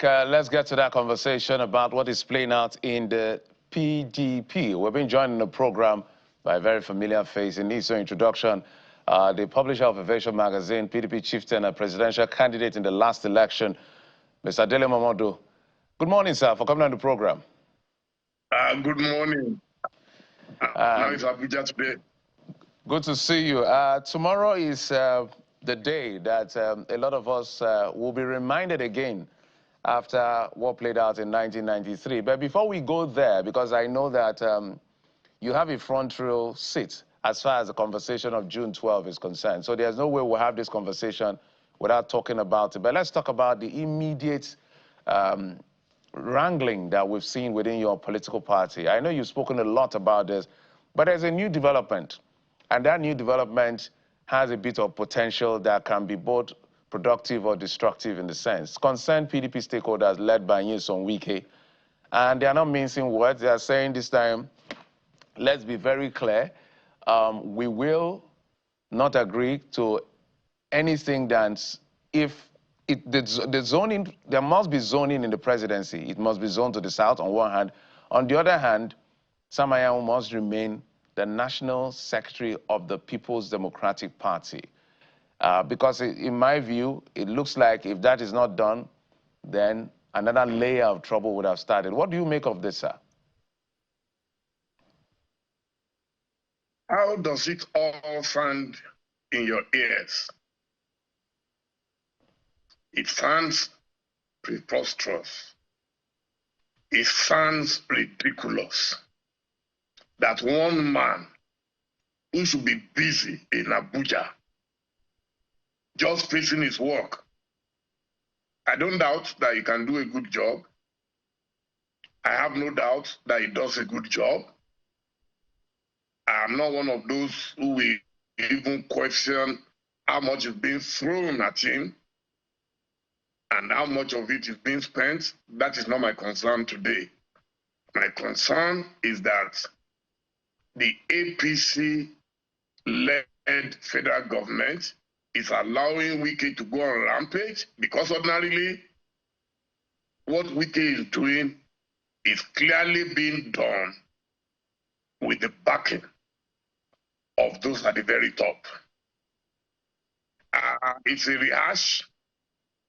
Let's get to that conversation about what is playing out in the PDP. We've been joined in the program by a very familiar face. In his introduction, the publisher of Erosion magazine, PDP chieftain and presidential candidate in the last election, Mr. Dele Momodu. Good morning, sir, for coming on the program. Good morning. Now it's Abuja today. Good to see you. Tomorrow is the day that a lot of us will be reminded again after what played out in 1993. But before we go there, because I know that you have a front row seat as far as the conversation of June 12 is concerned. So there's no way we'll have this conversation without talking about it. But let's talk about the immediate wrangling that we've seen within your political party. I know you've spoken a lot about this, but there's a new development. And that new development has a bit of potential that can be both productive or destructive in the sense. Concerned PDP stakeholders led by Wike, and they are not mincing words. They are saying this time, let's be very clear, we will not agree to anything that the zoning, there must be zoning in the presidency. It must be zoned to the south on one hand. On the other hand, Samayahu must remain the National Secretary of the People's Democratic Party. Because in my view, it looks like if that is not done, then another layer of trouble would have started. What do you make of this, sir? How does it all sound in your ears? It sounds preposterous. It sounds ridiculous that one man who should be busy in Abuja just facing his work. I don't doubt that he can do a good job. I have no doubt that he does a good job. I am not one of those who will even question how much is being thrown at him and how much of it is being spent. That is not my concern today. My concern is that the APC-led federal government is allowing Wike to go on rampage, because ordinarily what Wike is doing is clearly being done with the backing of those at the very top. It's a rehash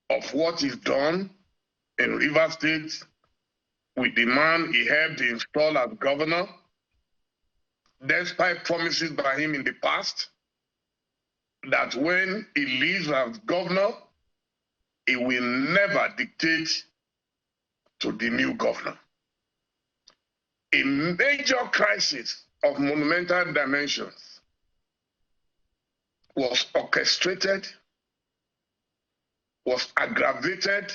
of what is done in Rivers State with the man he helped install as governor, despite promises by him in the past that when he leaves as governor, he will never dictate to the new governor. A major crisis of monumental dimensions was orchestrated, was aggravated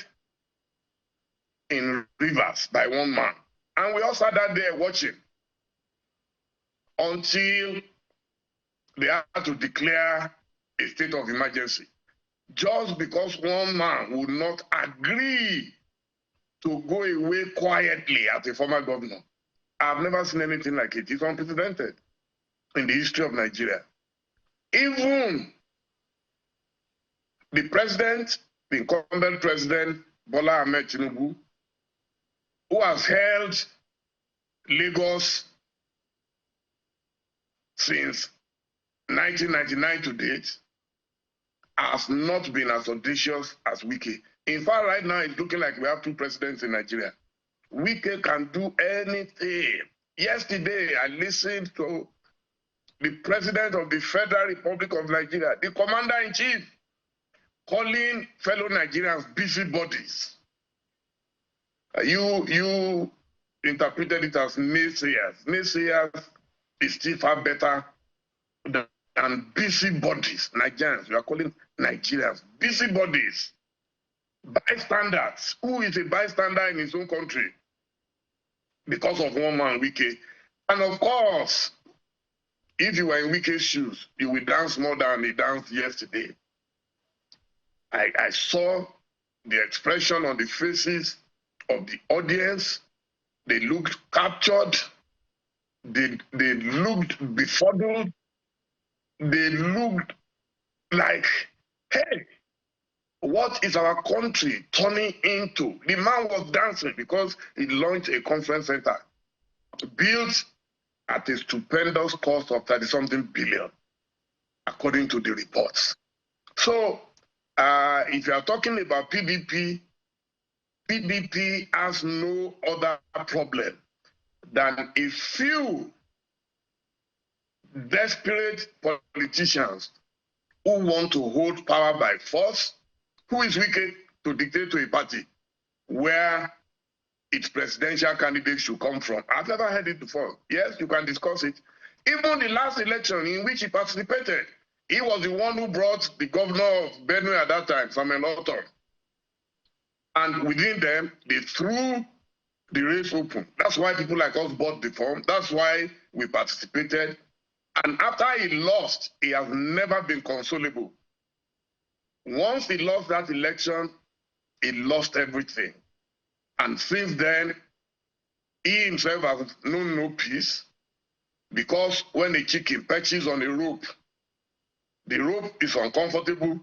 in Rivers by one man. And we all sat that there watching until they had to declare a state of emergency, just because one man would not agree to go away quietly as a former governor. I've never seen anything like it. It's unprecedented in the history of Nigeria. Even the president, the incumbent president, Bola Ahmed Tinubu, who has held Lagos since 1999 to date, has not been as audacious as Wike. In fact, right now, it's looking like we have two presidents in Nigeria. Wike can do anything. Yesterday, I listened to the president of the Federal Republic of Nigeria, the commander-in-chief, calling fellow Nigerians busybodies. You interpreted it as naysayers. Naysayers is still far better than busybodies. Nigerians, we are calling Nigerians busybodies. Bystanders. Who is a bystander in his own country? Because of one man, Wike. And of course, if you were in Wike's shoes, you will dance more than he danced yesterday. I saw the expression on the faces of the audience. They looked captured. They looked befuddled. They looked like, hey, What is our country turning into? The man was dancing because he launched a conference center built at a stupendous cost of 30-something billion, according to the reports. So if you are talking about PDP, PDP has no other problem than a few desperate politicians who want to hold power by force. Who is Wike to dictate to a party where its presidential candidate should come from? I've never heard it before. Yes, you can discuss it. Even the last election in which he participated, he was the one who brought the governor of Benue at that time, Samuel Otto. And within them, they threw the race open. That's why people like us bought the form. That's why we participated. And after he lost, he has never been consolable. Once he lost that election, he lost everything. And since then, he himself has known no peace, because when a chicken perches on a rope, the rope is uncomfortable,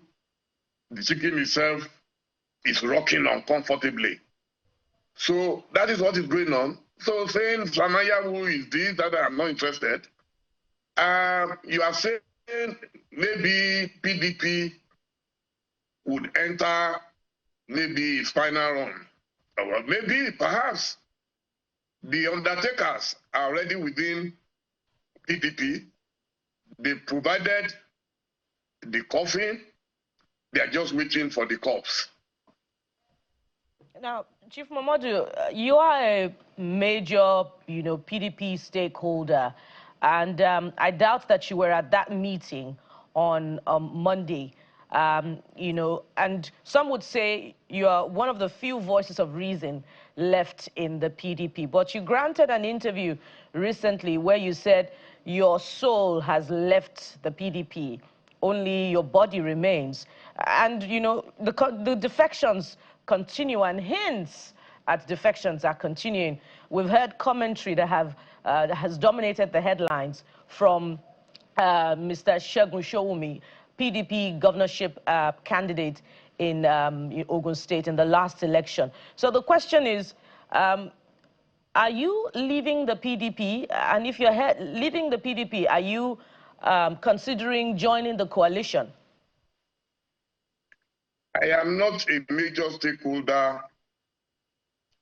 the chicken itself is rocking uncomfortably. So that is what is going on. So saying Samaya, who is this, that I'm not interested, you are saying maybe PDP would enter maybe its final run. Or maybe, perhaps, the undertakers are already within PDP. They provided the coffin. They are just waiting for the corpse. Now, Chief Momodu, you are a major, PDP stakeholder, and I doubt that you were at that meeting on Monday. And some would say you are one of the few voices of reason left in the PDP. But you granted an interview recently where you said your soul has left the PDP, only your body remains. And, the defections continue, and hints at defections are continuing. We've heard commentary that has dominated the headlines from Mr. Segun Showumi, PDP governorship candidate in Ogun State in the last election. So the question is, are you leaving the PDP? And if you're leaving the PDP, are you considering joining the coalition? I am not a major stakeholder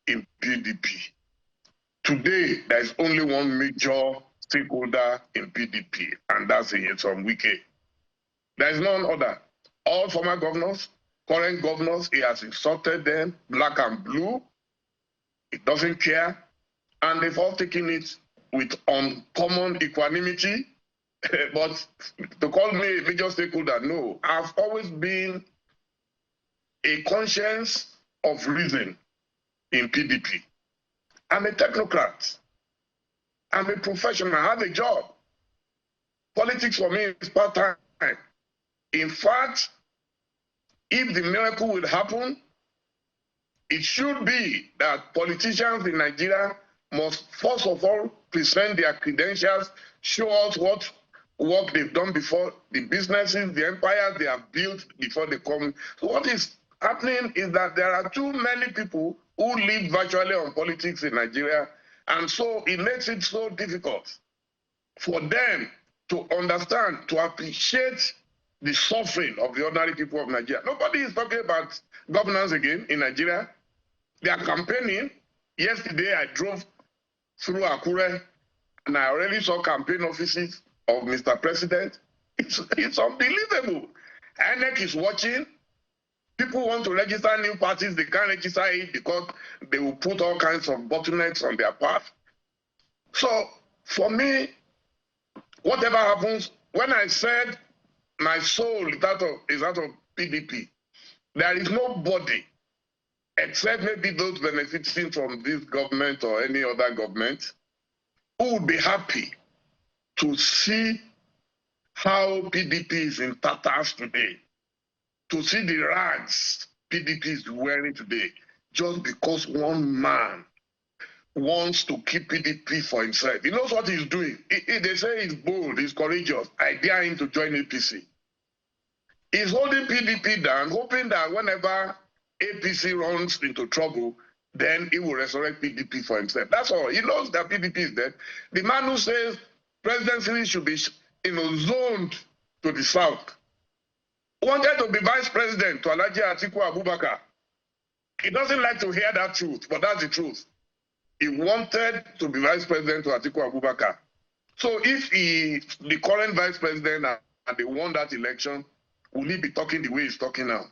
in PDP. Today, there is only one major stakeholder in PDP, and that's from Wike. There is none other. All former governors, current governors, he has insulted them, black and blue. He doesn't care. And they've all taken it with uncommon equanimity. But to call me a major stakeholder, no. I've always been a conscience of reason in PDP. I'm a technocrat. I'm a professional. I have a job. Politics for me is part-time. In fact, if the miracle will happen, it should be that politicians in Nigeria must first of all present their credentials, show us what work they've done before, the businesses, the empires they have built before they come. So what is happening is that there are too many people who live virtually on politics in Nigeria, and so it makes it so difficult for them to understand, to appreciate the suffering of the ordinary people of Nigeria. Nobody is talking about governance again in Nigeria. They are campaigning. Yesterday, I drove through Akure, and I already saw campaign offices of Mr. President. It's unbelievable. INEC is watching. People want to register new parties. They can't register it because they will put all kinds of bottlenecks on their path. So, for me, whatever happens, when I said my soul is that of PDP, there is nobody except maybe those benefiting from this government or any other government who would be happy to see how PDP is in tatters today, to see the rags PDP is wearing today, just because one man wants to keep PDP for himself. He knows what he's doing. They say he's bold, he's courageous. I dare him to join APC. He's holding PDP down, hoping that whenever APC runs into trouble, then he will resurrect PDP for himself. That's all. He knows that PDP is dead. The man who says presidency should be, zoned to the south, wanted to be vice president to Alhaji Atiku Abubakar. He doesn't like to hear that truth, but that's the truth. He wanted to be vice president to Atiku Abubakar. So if the current vice president and they won that election, will he be talking the way he's talking now?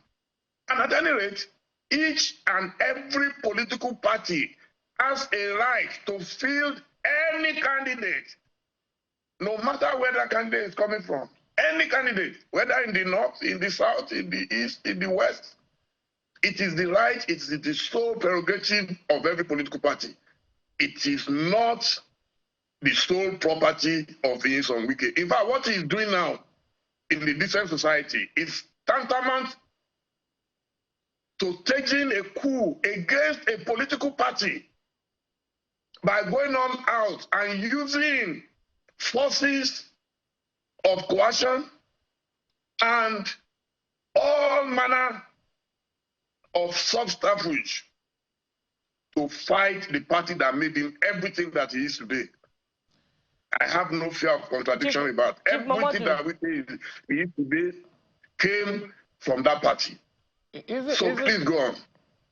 And at any rate, each and every political party has a right to field any candidate, no matter where that candidate is coming from. Any candidate, whether in the north, in the south, in the east, in the west. It is the right, it is the sole prerogative of every political party. It is not the sole property of the on Wike. In fact, what he is doing now in the decent society is tantamount to staging a coup against a political party by going on out and using forces of coercion and all manner of subterfuge to fight the party that made him everything that he is today. I have no fear of contradiction about everything that he is today came from that party. Please go on.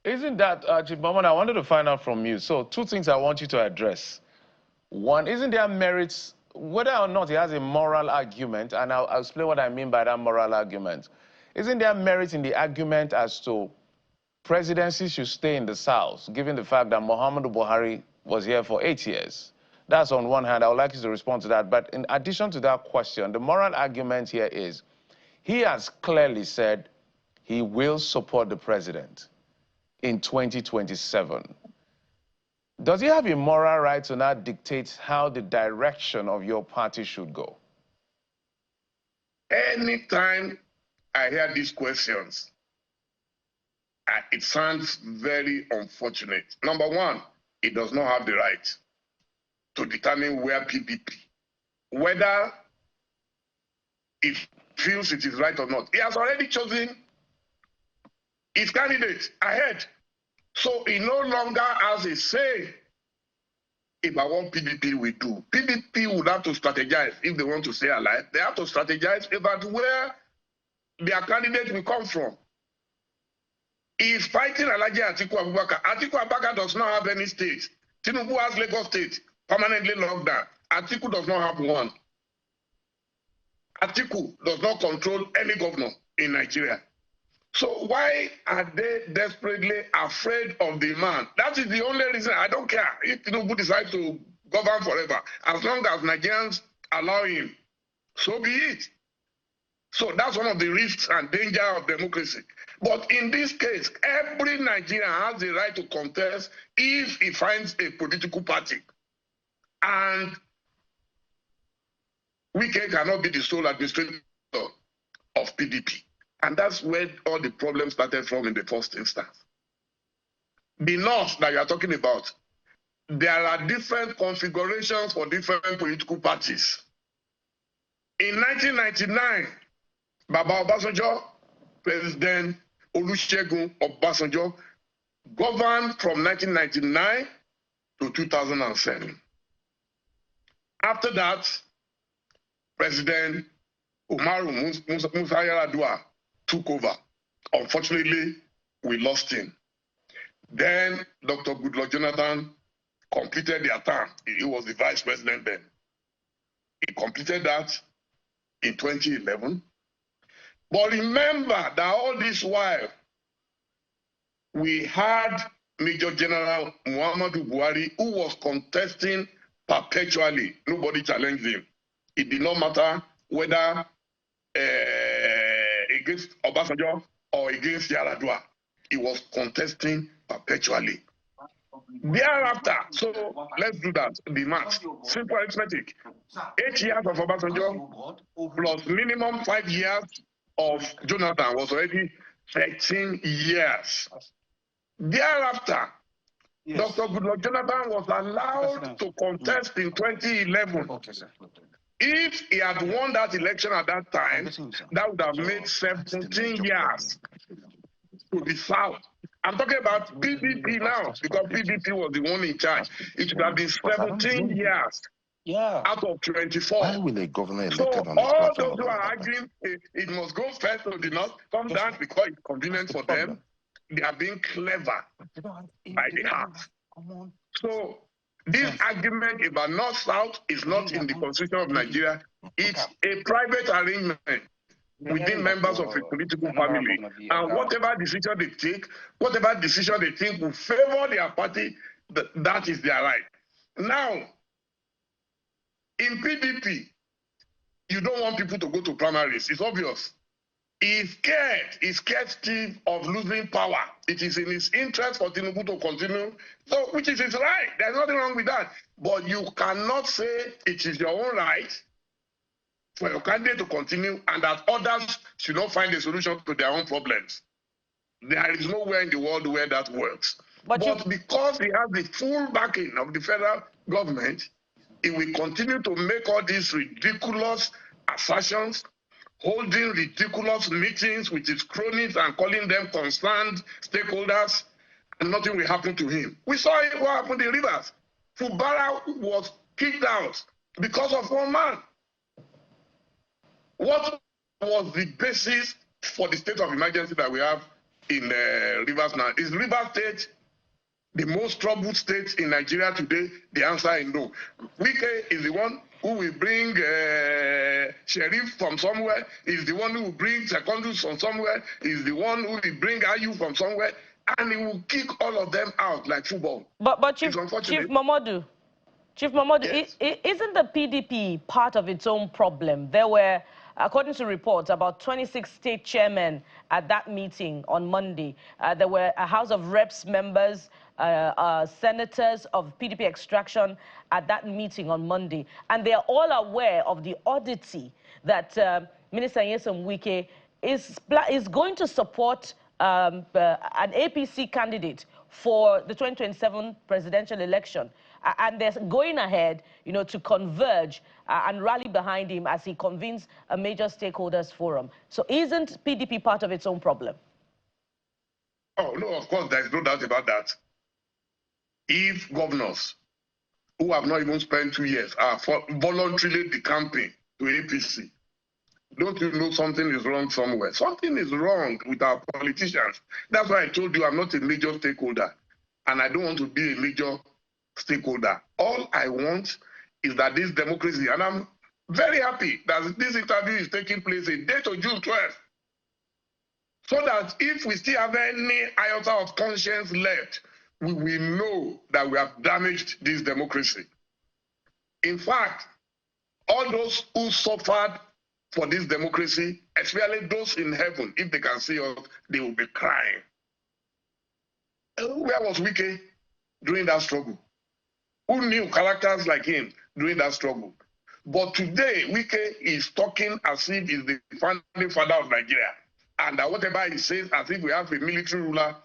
Isn't that, Chief Momodu, I wanted to find out from you. So two things I want you to address. One, isn't there merits, whether or not he has a moral argument, and I'll explain what I mean by that moral argument. Isn't there merit in the argument as to presidency should stay in the South, given the fact that Muhammadu Buhari was here for 8 years? That's on one hand. I would like you to respond to that. But in addition to that question, the moral argument here is he has clearly said he will support the president in 2027. Does he have a moral right to now dictate how the direction of your party should go? Anytime I hear these questions, it sounds very unfortunate. Number one, he does not have the right to determine where PDP, whether it feels it is right or not. He has already chosen his candidate ahead. So he no longer has a say about what PDP will do. PDP would have to strategize if they want to stay alive. They have to strategize about where their candidate will come from. He is fighting Alhaji Atiku Abubakar. Atiku Abubakar does not have any state. Tinubu has Lagos State permanently locked down. Atiku does not have one. Atiku does not control any governor in Nigeria. So why are they desperately afraid of the man? That is the only reason. I don't care if Tinubu decides to govern forever. As long as Nigerians allow him, so be it. So that's one of the risks and danger of democracy. But in this case, every Nigerian has the right to contest if he finds a political party. And Wike cannot be the sole administrator of PDP. And that's where all the problems started from in the first instance. The North that you are talking about, there are different configurations for different political parties. In 1999, Baba Obasanjo, President Olusegun Obasanjo, governed from 1999 to 2007. After that, President Umaru Musa Yar'Adua took over. Unfortunately, we lost him. Then Dr. Goodluck Jonathan completed their term. He was the vice president then. He completed that in 2011. But remember that all this while, we had Major General Muhammadu Buhari, who was contesting perpetually. Nobody challenged him. It did not matter whether against Obasanjo or against Yar'Adua. He was contesting perpetually. Thereafter, so let's do that, the math. Simple arithmetic. 8 years of Obasanjo plus minimum 5 years of Jonathan was already 13 years. Thereafter, Dr. Goodluck Jonathan was allowed to contest in 2011. If he had won that election at that time, that would have made 17 years to the South. I'm talking about PDP now, because PDP was the one in charge. It would have been 17 years out of 24. Why will a governor So elected on his all platform those who are arguing it must go first to the North, come down because it's convenient for them, they are being clever by the half. So this argument about North-South is not in the Constitution of Nigeria. It's a private arrangement within members of a political family. And whatever decision they take, whatever decision they think will favor their party, that is their right. Now, in PDP, you don't want people to go to primaries. It's obvious. He's scared Steve of losing power. It is in his interest for Tinubu to continue, so which is his right. There's nothing wrong with that. But you cannot say it is your own right for your candidate to continue and that others should not find a solution to their own problems. There is nowhere in the world where that works. But because he has the full backing of the federal government, he will continue to make all these ridiculous assertions, holding ridiculous meetings with his cronies and calling them concerned stakeholders, and nothing will happen to him. We saw what happened in Rivers. Fubara was kicked out because of one man. What was the basis for the state of emergency that we have in Rivers now? Is Rivers State the most troubled state in Nigeria today? The answer is no. Wike is the one who will bring sheriff from somewhere, is the one who will bring secondus from somewhere, is the one who will bring IU from somewhere, and he will kick all of them out like football. But Chief Momodu, yes. Isn't the PDP part of its own problem? There were, according to reports, about 26 state chairmen at that meeting on Monday. There were a House of Reps members, senators of PDP extraction at that meeting on Monday. And they are all aware of the oddity that Minister Nyesom Wike is going to support an APC candidate for the 2027 presidential election. And they're going ahead, to converge and rally behind him as he convenes a major stakeholders forum. So isn't PDP part of its own problem? Oh, no, of course, there's no doubt about that. If governors who have not even spent 2 years are voluntarily decamping to APC, don't you know something is wrong somewhere? Something is wrong with our politicians. That's why I told you I'm not a major stakeholder, and I don't want to be a major stakeholder. All I want is that this democracy, and I'm very happy that this interview is taking place a date of June 12th, so that if we still have any iota of conscience left, we will know that we have damaged this democracy. In fact, all those who suffered for this democracy, especially those in heaven, if they can see us, they will be crying. Where was Wike during that struggle? Who knew characters like him during that struggle? But today, Wike is talking as if he's the founding father of Nigeria. And that whatever he says, as if we have a military ruler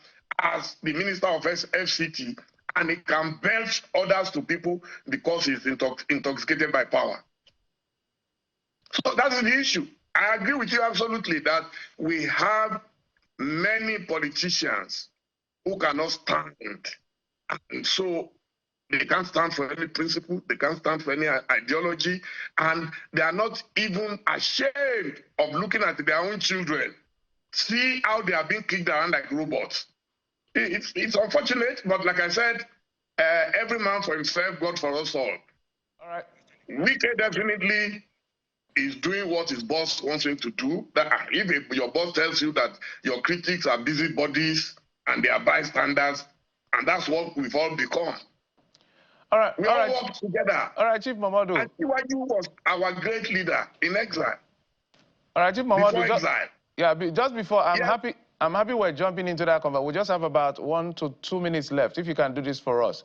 as the minister of FCT, and he can belch orders to people because he's intoxicated by power. So that's the issue. I agree with you absolutely that we have many politicians who cannot stand. And so they can't stand for any principle, they can't stand for any ideology, and they are not even ashamed of looking at their own children. See how they are being kicked around like robots. It's unfortunate, but like I said, every man for himself, God for us all. All right. Wike definitely is doing what his boss wants him to do. That if your boss tells you that your critics are busybodies and they are bystanders, and that's what we've all become. All right. We all work together. All right, Chief Momodu. And Iwaju was our great leader in exile. All right, Chief Momodu. Before exile. Yeah, just before, I'm happy we're jumping into that conversation. We just have about 1 to 2 minutes left, if you can do this for us.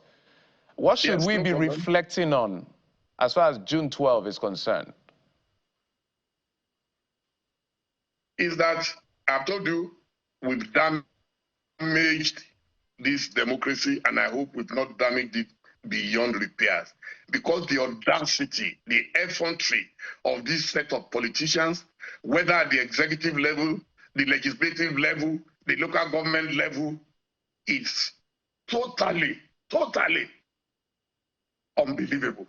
What should we be reflecting on as far as June 12 is concerned? Is that, I've told you, we've damaged this democracy, and I hope we've not damaged it beyond repairs. Because the audacity, the effrontery of this set of politicians, whether at the executive level, the legislative level, the local government level, is totally unbelievable.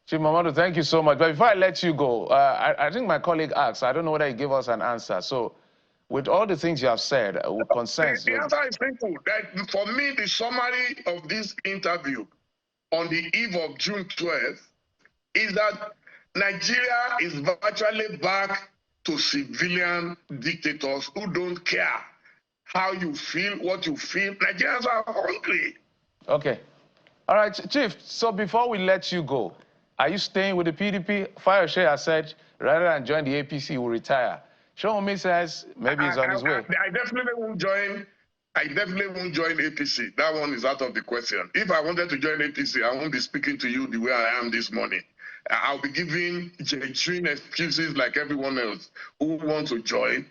Chief Momodu, thank you so much. But before I let you go, I think my colleague asked, I don't know whether he gave us an answer. So with all the things you have said, with concerns... The answer is simple. That for me, the summary of this interview on the eve of June 12th is that Nigeria is virtually back to civilian dictators who don't care how you feel, what you feel. Nigerians are hungry. Okay. All right, Chief, so before we let you go, are you staying with the PDP? Fayose has said, rather than join the APC, he will retire. Showunmi says maybe he's on his way. I definitely won't join. I definitely won't join APC. That one is out of the question. If I wanted to join APC, I won't be speaking to you the way I am this morning. I'll be giving genuine excuses like everyone else who wants to join,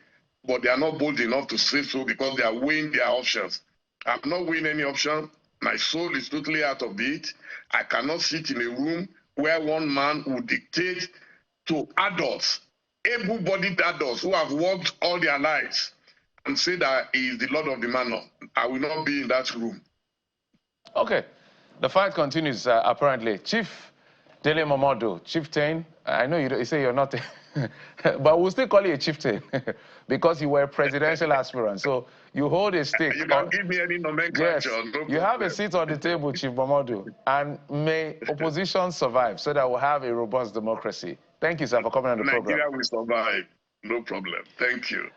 but they are not bold enough to say so because they are weighing their options. I'm not weighing any option. My soul is totally out of it. I cannot sit in a room where one man will dictate to adults, able-bodied adults who have worked all their lives, and say that he is the Lord of the Manor. I will not be in that room. Okay. The fight continues, apparently. Chief Dele Momodu, chieftain. I know you say you're not, but we'll still call you a chieftain because you were a presidential aspirant. So you hold a stick. You can give me any nomenclature. Yes, no you have a seat on the table, Chief Momodu, and may opposition survive so that we'll have a robust democracy. Thank you, sir, for coming on the program. Nigeria will survive. No problem. Thank you.